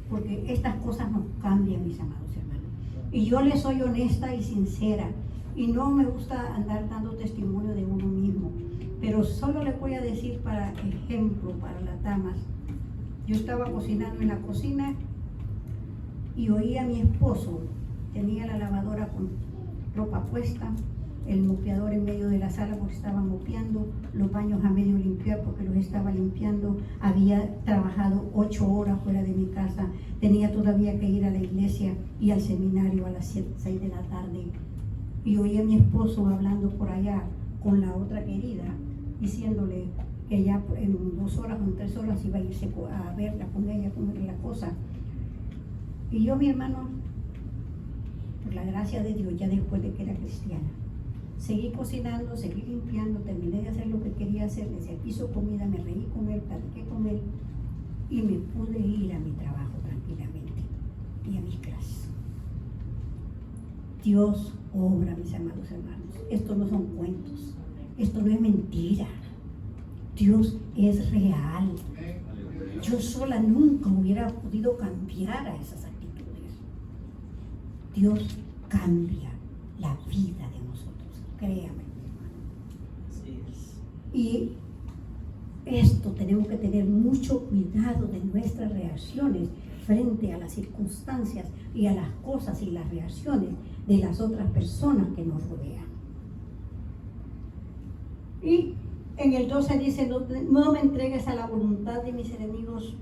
Porque estas cosas nos cambian, mis amados hermanos. Y yo les soy honesta y sincera. Y no me gusta andar dando testimonio de uno mismo. Pero solo les voy a decir para ejemplo, para las damas. Yo estaba cocinando en la cocina y oí a mi esposo. Tenía la lavadora con ropa puesta, el mopeador en medio de la sala porque estaba mopeando, los baños a medio limpiar porque los estaba limpiando. Había trabajado 8 horas fuera de mi casa, tenía todavía que ir a la iglesia y al seminario a las 6 de la tarde. Y oí a mi esposo hablando por allá con la otra querida, diciéndole que ya en 2 horas o en 3 horas iba a irse a verla con ella, a comerle la cosa. Y yo, mi hermano, por la gracia de Dios, ya después de que era cristiana, seguí cocinando, seguí limpiando, terminé de hacer lo que quería hacer, le serví su comida, me reí con él, platiqué con él y me pude ir a mi trabajo tranquilamente y a mis clases. Dios obra, mis amados hermanos. Esto no son cuentos, esto no es mentira. Dios es real. Yo sola nunca hubiera podido cambiar a esas actitudes. Dios cambia la vida de nosotros, créame. Así es. Y esto tenemos que tener mucho cuidado de nuestras reacciones frente a las circunstancias y a las cosas y las reacciones de las otras personas que nos rodean. Y en el 12 dice, no me entregues a la voluntad de mis enemigos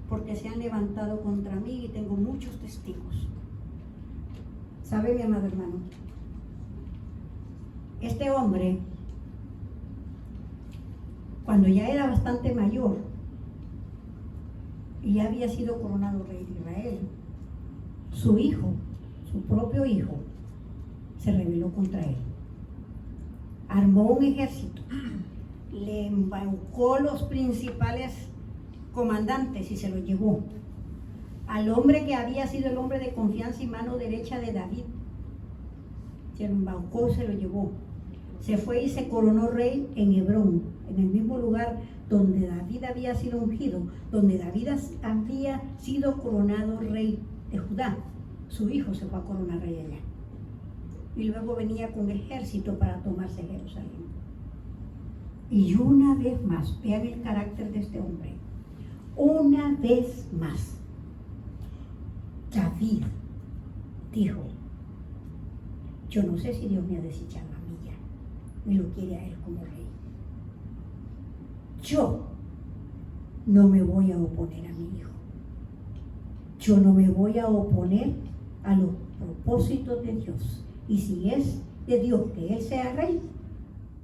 porque se han levantado contra mí y tengo muchos testigos. ¿Sabe, mi amado hermano? Este hombre, cuando ya era bastante mayor y ya había sido coronado rey de Israel, su hijo, su propio hijo, se rebeló contra él. Armó un ejército, le embaucó los principales comandantes y se los llevó. Al hombre que había sido el hombre de confianza y mano derecha de David, se lo embaucó, se lo llevó. Se fue y se coronó rey en Hebrón, en el mismo lugar donde David había sido ungido, donde David había sido coronado rey de Judá. Su hijo se fue a coronar rey allá. Y luego venía con ejército para tomarse Jerusalén. Y una vez más, vean el carácter de este hombre. Una vez más, David dijo, yo no sé si Dios me ha desechado a mí ya, y lo quiere a él como rey. Yo no me voy a oponer a mi hijo. Yo no me voy a oponer a los propósitos de Dios. Y si es de Dios que él sea rey,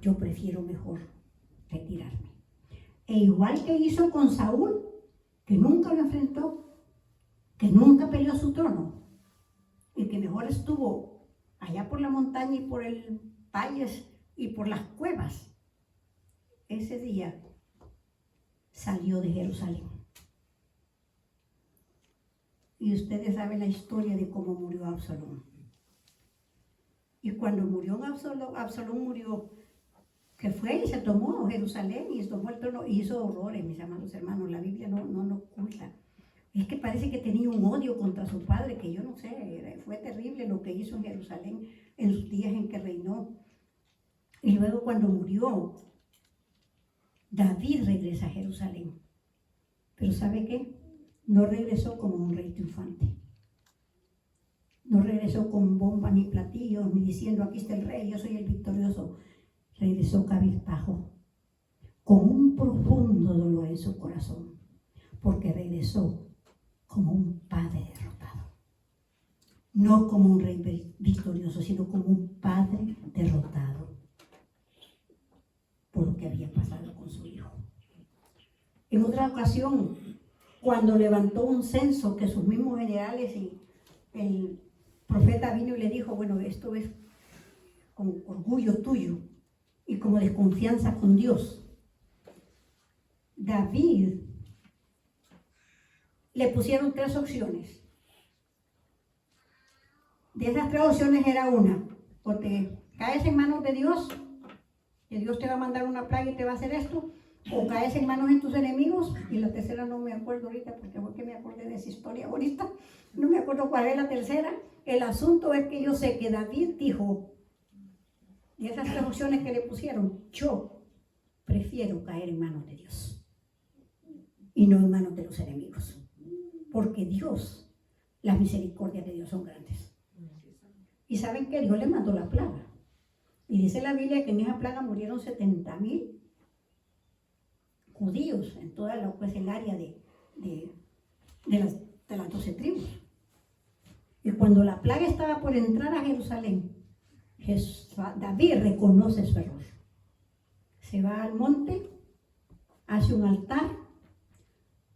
yo prefiero mejor retirarme. E igual que hizo con Saúl, que nunca lo enfrentó, que nunca peleó su trono, y que mejor estuvo allá por la montaña y por el valles y por las cuevas, ese día salió de Jerusalén. Y ustedes saben la historia de cómo murió Absalón. Y cuando murió Absalón murió, que fue y se tomó Jerusalén y tomó el trono y hizo horrores, mis amados hermanos. La Biblia no oculta. Es que parece que tenía un odio contra su padre, que yo no sé, fue terrible lo que hizo en Jerusalén en sus días en que reinó. Y luego cuando murió, David regresa a Jerusalén. Pero ¿sabe qué? No regresó como un rey triunfante. No regresó con bombas ni platillos, ni diciendo aquí está el rey, yo soy el victorioso. Regresó cabizbajo, con un profundo dolor en su corazón, porque regresó como un padre derrotado. No como un rey victorioso, sino como un padre derrotado por lo que había pasado con su hijo. En otra ocasión, cuando levantó un censo que sus mismos generales y el profeta vino y le dijo, bueno, esto es con orgullo tuyo y como desconfianza con Dios. David le pusieron 3 opciones. De esas 3 opciones era una, o te caes en manos de Dios, que Dios te va a mandar una plaga y te va a hacer esto, o caes en manos de tus enemigos, y la tercera no me acuerdo ahorita, porque fue que me acordé de esa historia ahorita, no me acuerdo cuál es la tercera. El asunto es que yo sé que David dijo, y esas 3 opciones que le pusieron, yo prefiero caer en manos de Dios, y no en manos de los enemigos, porque Dios, las misericordias de Dios son grandes. Y saben que Dios le mandó la plaga, y dice la Biblia que en esa plaga murieron 70,000 judíos en toda el área de las 12 tribus. Y cuando la plaga estaba por entrar a Jerusalén, David reconoce su error. Se va al monte, hace un altar,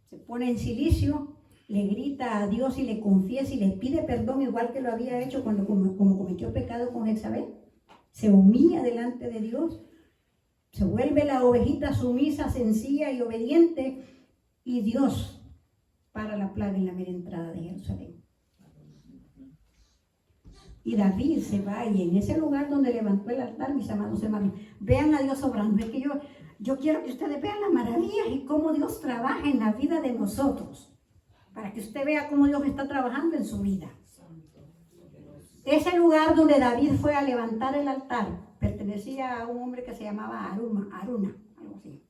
se pone en cilicio, le grita a Dios y le confiesa y le pide perdón, igual que lo había hecho cuando como cometió pecado con Jezabel. Se humilla delante de Dios, se vuelve la ovejita sumisa, sencilla y obediente, y Dios para la plaga en la mera entrada de Jerusalén. Y David se va, y en ese lugar donde levantó el altar, mis amados hermanos, vean a Dios obrando. Es que yo quiero que ustedes vean las maravillas y cómo Dios trabaja en la vida de nosotros, para que usted vea cómo Dios está trabajando en su vida. Ese lugar donde David fue a levantar el altar pertenecía a un hombre que se llamaba Aruna, algo así.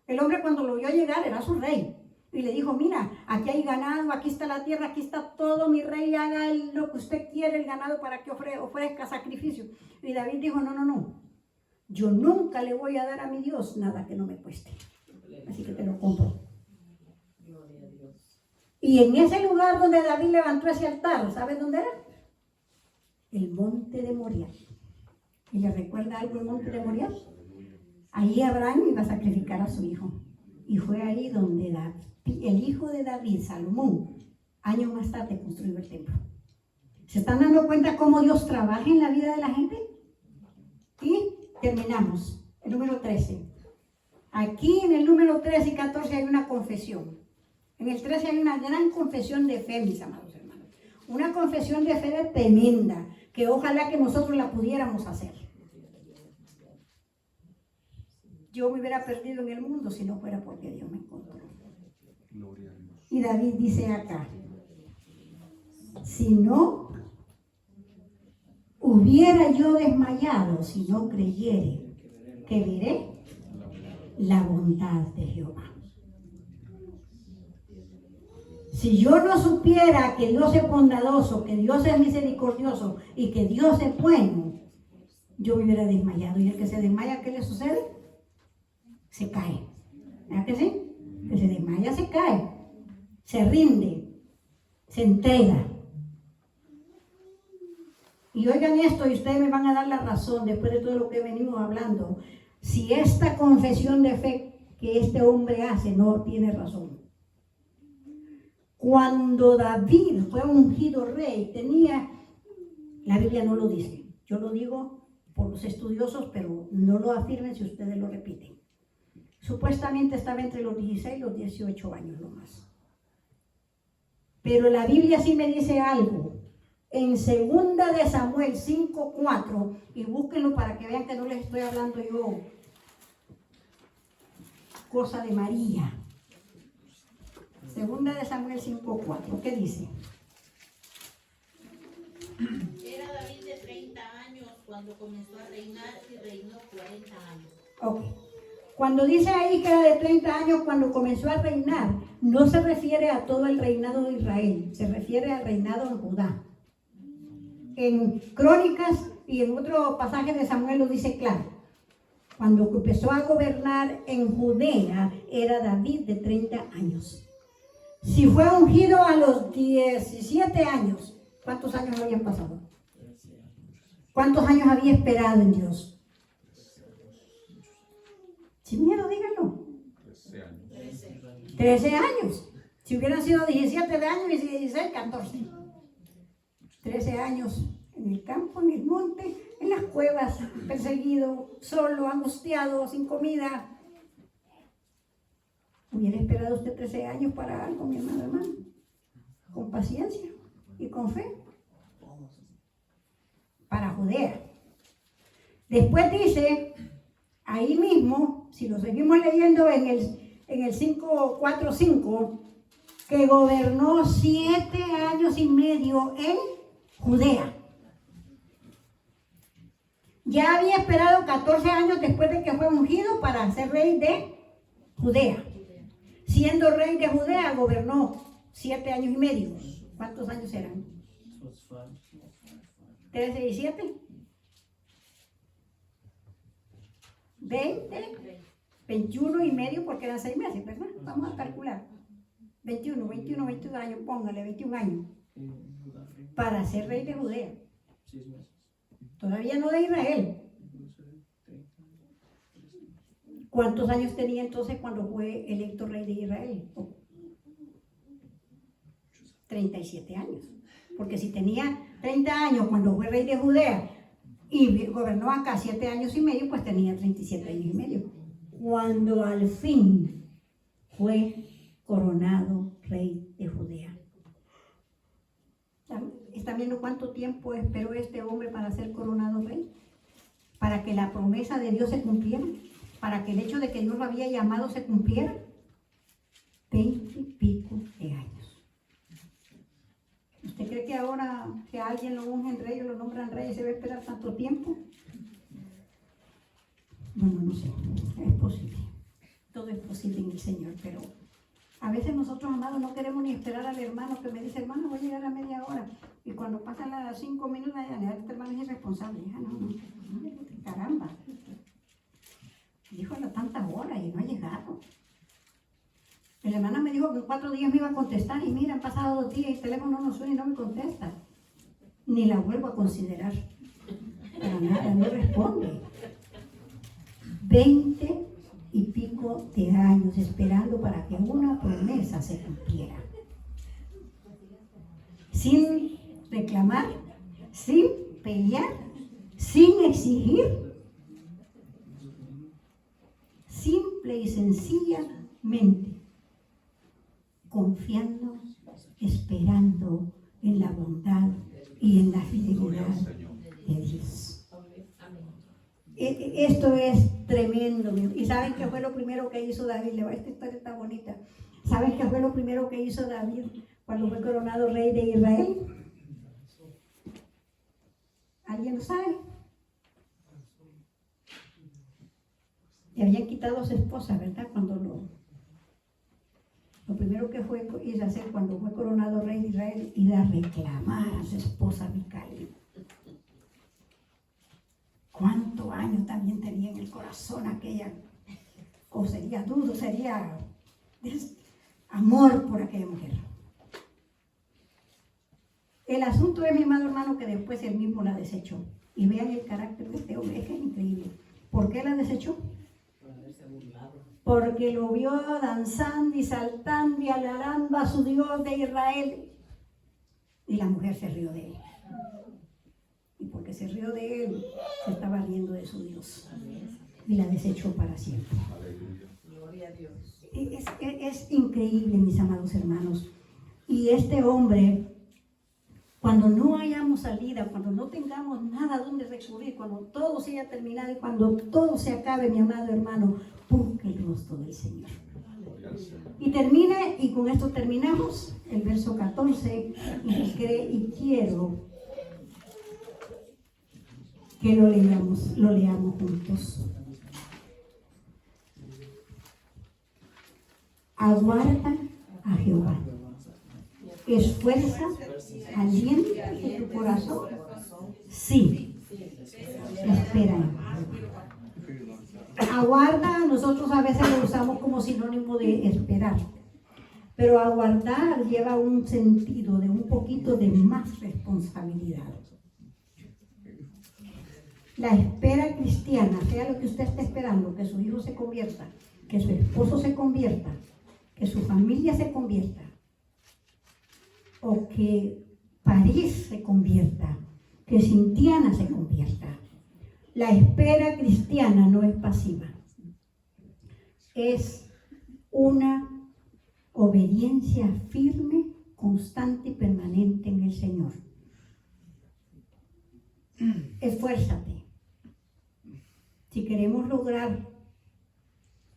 El hombre cuando lo vio llegar era su rey. Y le dijo, mira, aquí hay ganado, aquí está la tierra, aquí está todo, mi rey, haga lo que usted quiere, el ganado, para que ofrezca sacrificio. Y David dijo, no, yo nunca le voy a dar a mi Dios nada que no me cueste. Así que te lo compro. Y en ese lugar donde David levantó ese altar, ¿sabes dónde era? El monte de Moria. ¿Y le recuerda algo el monte de Moria? Allí Abraham iba a sacrificar a su hijo. Y fue ahí donde el hijo de David, Salomón, años más tarde construyó el templo. ¿Se están dando cuenta cómo Dios trabaja en la vida de la gente? Y terminamos. El número 13. Aquí en el número 13 y 14 hay una confesión. En el 13 hay una gran confesión de fe, mis amados hermanos. Una confesión de fe tremenda, que ojalá que nosotros la pudiéramos hacer. Yo me hubiera perdido en el mundo si no fuera porque Dios me encontró. Y David dice acá, si no hubiera yo desmayado, si no creyere que veré la bondad de Jehová. Si yo no supiera que Dios es bondadoso, que Dios es misericordioso y que Dios es bueno, yo me hubiera desmayado. Y el que se desmaya, ¿qué le sucede? Se cae. ¿Verdad que sí? Que se desmaya, se cae, se rinde, se entrega. Y oigan esto, y ustedes me van a dar la razón después de todo lo que venimos hablando. si esta confesión de fe que este hombre hace no tiene razón. Cuando David fue ungido rey, la Biblia no lo dice, yo lo digo por los estudiosos, pero no lo afirmen si ustedes lo repiten. Supuestamente estaba entre los 16 y los 18 años nomás. Pero la Biblia sí me dice algo. En 2 de Samuel 5:4, y búsquenlo para que vean que no les estoy hablando yo cosa de María. 2 de Samuel 5:4, ¿qué dice? Era David de 30 años cuando comenzó a reinar y reinó 40 años. Ok. Cuando dice ahí que era de 30 años cuando comenzó a reinar, no se refiere a todo el reinado de Israel, se refiere al reinado en Judá. En Crónicas y en otro pasaje de Samuel lo dice claro. Cuando empezó a gobernar en Judea era David de 30 años. Si fue ungido a los 17 años, ¿cuántos años habían pasado? ¿Cuántos años había esperado en Dios? Sin miedo, díganlo. 13 años. Si hubieran sido 17 de años y 16, 14. 13 años en el campo, en el monte, en las cuevas, perseguido, solo, angustiado, sin comida. ¿Hubiera esperado usted 13 años para algo, mi hermano? Con paciencia y con fe. Para Judea. Después dice, ahí mismo, si lo seguimos leyendo en el 5:4-5, que gobernó 7 años y medio en Judea. Ya había esperado 14 años después de que fue ungido para ser rey de Judea. Siendo rey de Judea, gobernó 7 años y medio. ¿Cuántos años eran? 13 y 7. 20, 21 y medio, porque eran 6 meses, ¿verdad? Vamos a calcular. 21 años, póngale 21 años. Para ser rey de Judea. Todavía no de Israel. ¿Cuántos años tenía entonces cuando fue electo rey de Israel? 37 años. Porque si tenía 30 años cuando fue rey de Judea y gobernó acá 7 años y medio, pues tenía 37 años y medio. Cuando al fin fue coronado rey de Judea. ¿Están viendo cuánto tiempo esperó este hombre para ser coronado rey? Para que la promesa de Dios se cumpliera, para que el hecho de que Dios lo había llamado se cumpliera. 20 y pico de años. ¿Usted cree que ahora que a alguien lo ungen rey o lo nombran rey se va a esperar tanto tiempo? Bueno, no sé, es posible. Todo es posible en el Señor, pero a veces nosotros, amados, no queremos ni esperar al hermano que me dice, hermano, voy a llegar a media hora. Y cuando pasan las 5 minutos, ya, este hermano es irresponsable. Ya, no, caramba. Dijo a las tantas horas y no ha llegado. La hermana me dijo que en 4 días me iba a contestar y mira, han pasado 2 días y el teléfono no suena y no me contesta. Ni la vuelvo a considerar. Para nada, no responde. 20 y pico de años esperando para que una promesa se cumpliera. Sin reclamar, sin pelear, sin exigir, simple y sencillamente confiando, esperando en la bondad y en la fidelidad de Dios. Esto es tremendo. ¿Y saben qué fue lo primero que hizo David? Esta historia está bonita. ¿Saben qué fue lo primero que hizo David cuando fue coronado rey de Israel? ¿Alguien lo sabe? Le habían quitado a su esposa, ¿verdad? Lo primero que hizo hacer cuando fue coronado rey de Israel, ir a reclamar a su esposa Mical. ¿Cuántos años también tenía en el corazón aquella? O sería dudo, sería amor por aquella mujer. El asunto es, mi amado hermano, que después él mismo la desechó. Y vean el carácter de este hombre, es que es increíble. ¿Por qué la desechó? Porque lo vio danzando y saltando y alabando a su Dios de Israel. Y la mujer se rió de él. Y porque se rió de él, se estaba riendo de su Dios. Y la desechó para siempre. Gloria a Dios. Es increíble, mis amados hermanos. Y este hombre, cuando no hayamos salida, cuando no tengamos nada donde recurrir, cuando todo se haya terminado y cuando todo se acabe, mi amado hermano, busque el rostro del Señor. Y termine, y con esto terminamos, el verso 14, y quiero que lo leamos juntos. Aguarda a Jehová. Esfuerza, alienta tu corazón. Sí, espera. Aguarda, nosotros a veces lo usamos como sinónimo de esperar. Pero aguardar lleva un sentido de un poquito de más responsabilidad. La espera cristiana, sea lo que usted esté esperando, que su hijo se convierta, que su esposo se convierta, que su familia se convierta, o que París se convierta, que Cintiana se convierta. La espera cristiana no es pasiva, es una obediencia firme, constante y permanente en el Señor. Esfuérzate. Si queremos lograr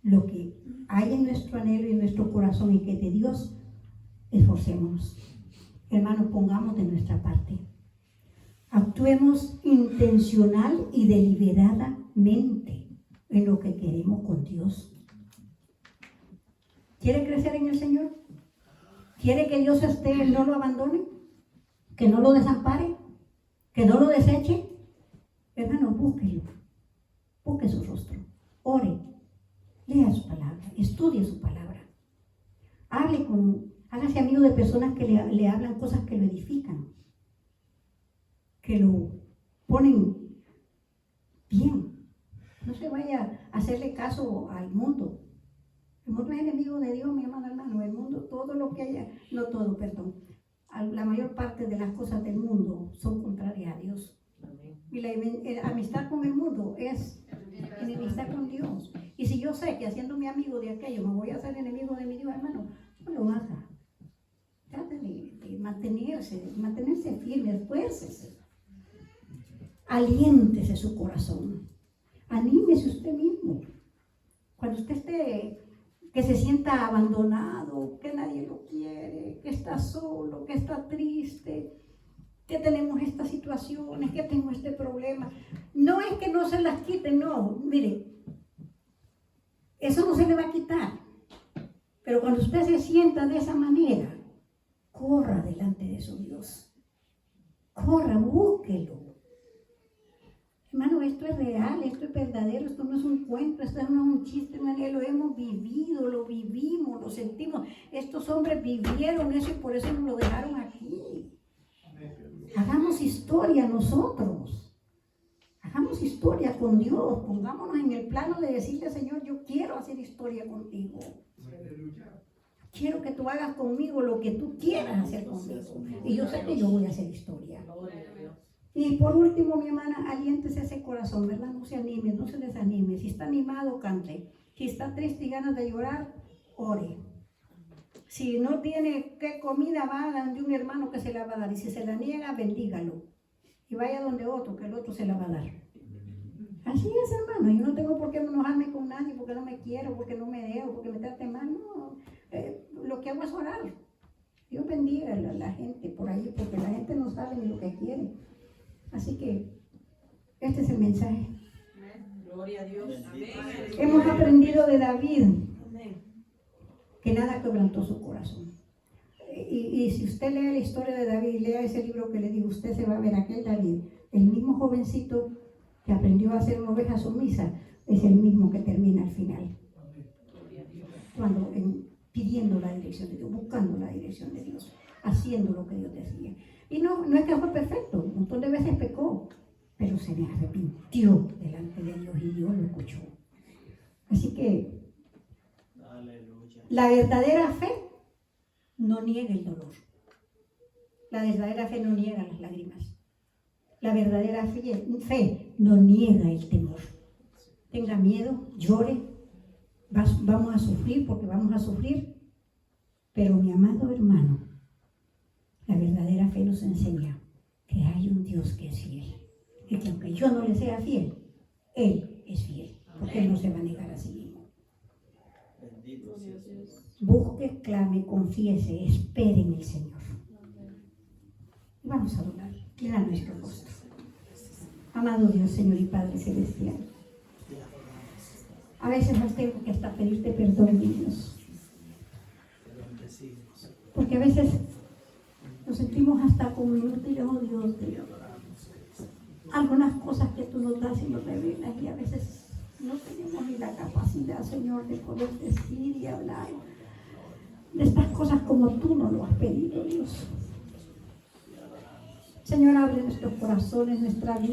lo que hay en nuestro anhelo y en nuestro corazón y que es de Dios, esforcémonos. Hermanos, pongamos de nuestra parte. Actuemos intencional y deliberadamente en lo que queremos con Dios. ¿Quiere crecer en el Señor? ¿Quiere que Dios esté, no lo abandone? ¿Que no lo desampare? ¿Que no lo deseche? Hermano, búsquelo. Busque su rostro. Ore. Lea su palabra. Estudie su palabra. Hágase amigo de personas que le hablan cosas que lo edifican, que lo ponen bien. No se vaya a hacerle caso al mundo. El mundo es enemigo de Dios, mi amado hermano. El mundo, todo lo que haya, no todo, perdón. La mayor parte de las cosas del mundo son contrarias a Dios. Y la amistad con el mundo es enemistad con Dios. Y si yo sé que haciéndome amigo de aquello me voy a hacer enemigo de mi Dios, hermano, no lo haga. Trate de mantenerse firme, esfuércese. Aliéntese su corazón. Anímese usted mismo. Cuando usted esté, que se sienta abandonado, que nadie lo quiere, que está solo, que está triste, que tenemos estas situaciones, que tengo este problema. No es que no se las quiten, no. Mire, eso no se le va a quitar. Pero cuando usted se sienta de esa manera, corra delante de su Dios. Corra, búsquelo. Hermano, esto es real, esto es verdadero, esto no es un cuento, esto no es un chiste, lo hemos vivido, lo vivimos, lo sentimos. Estos hombres vivieron eso y por eso nos lo dejaron aquí. Hagamos historia nosotros. Hagamos historia con Dios. Pongámonos en el plano de decirle, Señor, yo quiero hacer historia contigo. Quiero que tú hagas conmigo lo que tú quieras hacer conmigo. Y yo sé que yo voy a hacer historia. Y por último, mi hermana, aliéntese ese corazón, ¿verdad? No se anime, no se desanime. Si está animado, cante. Si está triste y ganas de llorar, ore. Si no tiene qué comida, va a donde un hermano que se la va a dar. Y si se la niega, bendígalo. Y vaya donde otro, que el otro se la va a dar. Así es, hermano. Yo no tengo por qué enojarme con nadie porque no me quiero, porque no me dejo, porque me trate mal. No. Lo que hago es orar. Dios bendiga a la gente por ahí, porque la gente no sabe ni lo que quiere. Así que este es el mensaje. Gloria a Dios. Hemos aprendido de David que nada quebrantó su corazón. Y si usted lee la historia de David, lea ese libro que le digo, usted se va a ver aquel David, el mismo jovencito que aprendió a hacer una oveja sumisa, es el mismo que termina al final. Cuando pidiendo la dirección de Dios, buscando la dirección de Dios, haciendo lo que Dios decía. Y no es que fue perfecto, un montón de veces pecó, pero se me arrepintió delante de Dios y Dios lo escuchó. Así que Aleluya. la verdadera fe no niega el dolor. La verdadera fe no niega las lágrimas. La verdadera fe no niega el temor. Tenga miedo, llore, vamos a sufrir porque vamos a sufrir. Pero mi amado hermano, la verdadera fe nos enseña que hay un Dios que es fiel. Y que aunque yo no le sea fiel, Él es fiel. Porque Él no se va a negar a sí mismo. Bendito sea Dios. Busque, clame, confiese, espere en el Señor. Y vamos a adorar. Le da nuestro rostro. Amado Dios, Señor y Padre Celestial. A veces nos tengo que hasta pedirte perdón, mi Dios. Te bendecimos. Porque a veces nos sentimos hasta como inútiles, oh Dios, de algunas cosas que tú nos das y nos revelas, y a veces no tenemos ni la capacidad, Señor, de poder decir y hablar de estas cosas como tú nos lo has pedido, Dios. Señor, abre nuestros corazones, nuestra vida.